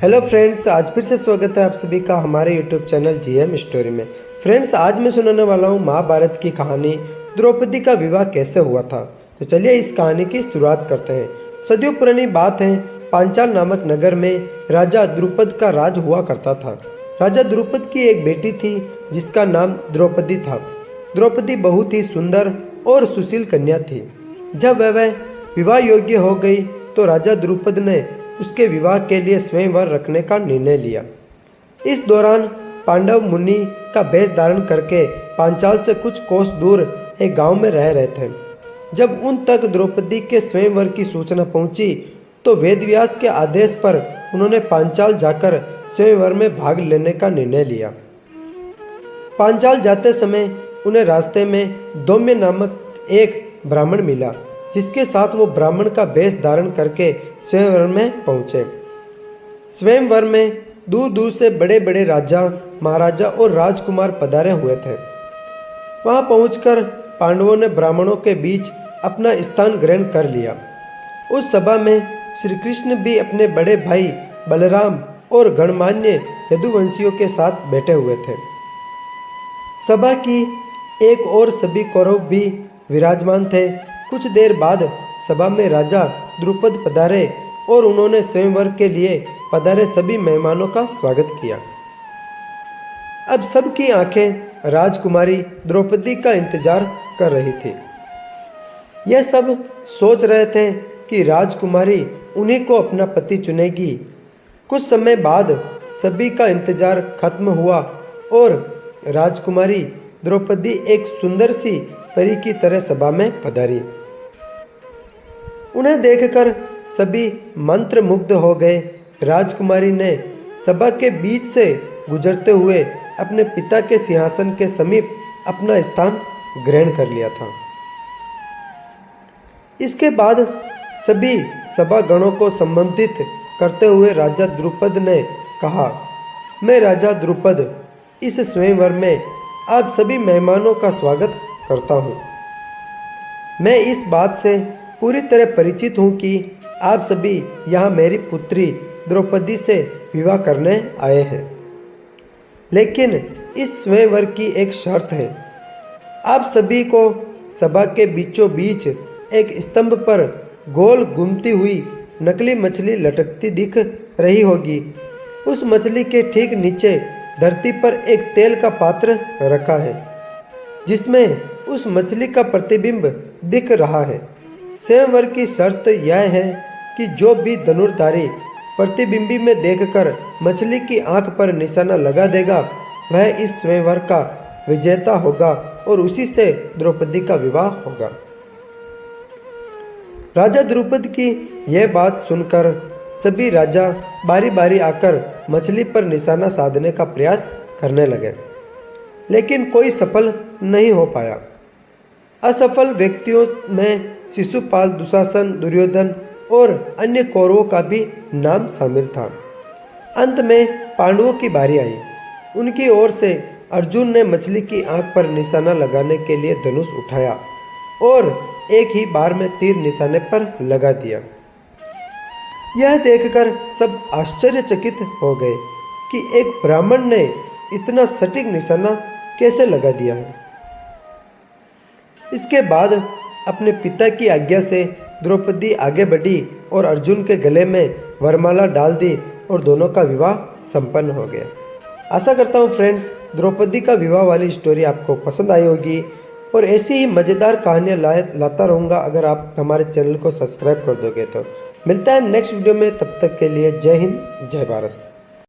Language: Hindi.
हेलो फ्रेंड्स, आज फिर से स्वागत है आप सभी का हमारे यूट्यूब चैनल जीएम स्टोरी में। फ्रेंड्स, आज मैं सुनाने वाला हूँ महाभारत की कहानी द्रौपदी का विवाह कैसे हुआ था। तो चलिए इस कहानी की शुरुआत करते हैं। सदियों पुरानी बात है, पांचाल नामक नगर में राजा द्रुपद का राज हुआ करता था। राजा द्रुपद की एक बेटी थी जिसका नाम द्रौपदी था। द्रौपदी बहुत ही सुंदर और सुशील कन्या थी। जब वह विवाह योग्य हो गई तो राजा द्रुपद ने उसके विवाह के लिए स्वयंवर रखने का निर्णय लिया। इस दौरान पांडव मुनि का वेश धारण करके पांचाल से कुछ कोस दूर एक गांव में रह रहे थे। जब उन तक द्रौपदी के स्वयंवर की सूचना पहुंची तो वेदव्यास के आदेश पर उन्होंने पांचाल जाकर स्वयंवर में भाग लेने का निर्णय लिया। पांचाल जाते समय उन्हें रास्ते में दौम्य नामक एक ब्राह्मण मिला, जिसके साथ वो ब्राह्मण का वेश धारण करके स्वयंवर में पहुंचे। स्वयंवर में दूर दूर से बड़े बड़े राजा, महाराजा और राजकुमार पधारे हुए थे। वहां पहुंचकर पांडवों ने ब्राह्मणों के बीच अपना स्थान ग्रहण कर लिया। उस सभा में श्री कृष्ण भी अपने बड़े भाई बलराम और गणमान्य यदुवंशियों के साथ बैठे हुए थे। सभा की एक और सभी कौरव भी विराजमान थे। कुछ देर बाद सभा में राजा द्रुपद पधारे और उन्होंने स्वयंवर के लिए पधारे सभी मेहमानों का स्वागत किया। अब सबकी आंखें राजकुमारी द्रौपदी का इंतजार कर रही थी। यह सब सोच रहे थे कि राजकुमारी उन्हीं को अपना पति चुनेगी। कुछ समय बाद सभी का इंतजार खत्म हुआ और राजकुमारी द्रौपदी एक सुंदर सी परी की तरह सभा में पधारी। उन्हें देखकर सभी मंत्रमुग्ध हो गए। राजकुमारी ने सभा के बीच से गुजरते हुए अपने पिता के सिंहासन के समीप अपना स्थान ग्रहण कर लिया था। इसके बाद सभी सभागणों को संबोधित करते हुए राजा द्रुपद ने कहा, मैं राजा द्रुपद इस स्वयंवर में आप सभी मेहमानों का स्वागत करता हूँ। मैं इस बात से पूरी तरह परिचित हूँ कि आप सभी यहाँ मेरी पुत्री द्रौपदी से विवाह करने आए हैं, लेकिन इस स्वयंवर की एक शर्त है। आप सभी को सभा के बीचों बीच एक स्तंभ पर गोल घूमती हुई नकली मछली लटकती दिख रही होगी। उस मछली के ठीक नीचे धरती पर एक तेल का पात्र रखा है, जिसमें उस मछली का प्रतिबिंब दिख रहा है। स्वयंवर की शर्त यह है कि जो भी धनुर्धारी प्रतिबिंबी में देखकर मछली की आंख पर निशाना लगा देगा, वह इस स्वयंवर का विजेता होगा और उसी से द्रौपदी का विवाह होगा। राजा द्रुपद की यह बात सुनकर सभी राजा बारी बारी आकर मछली पर निशाना साधने का प्रयास करने लगे, लेकिन कोई सफल नहीं हो पाया। असफल व्यक्तियों में शिशुपाल, दुशासन, दुर्योधन और अन्य कौरवों का भी नाम शामिल था। अंत में पांडवों की बारी आई। उनकी ओर से अर्जुन ने मछली की आंख पर निशाना लगाने के लिए धनुष उठाया और एक ही बार में तीर निशाने पर लगा दिया। यह देखकर सब आश्चर्यचकित हो गए कि एक ब्राह्मण ने इतना सटीक निशाना कैसे लगा दिया है। इसके बाद अपने पिता की आज्ञा से द्रौपदी आगे बढ़ी और अर्जुन के गले में वरमाला डाल दी और दोनों का विवाह संपन्न हो गया। आशा करता हूँ फ्रेंड्स, द्रौपदी का विवाह वाली स्टोरी आपको पसंद आई होगी और ऐसी ही मज़ेदार कहानियाँ लाता रहूँगा अगर आप हमारे चैनल को सब्सक्राइब कर दोगे तो। मिलता है नेक्स्ट वीडियो में, तब तक के लिए जय हिंद, जय भारत।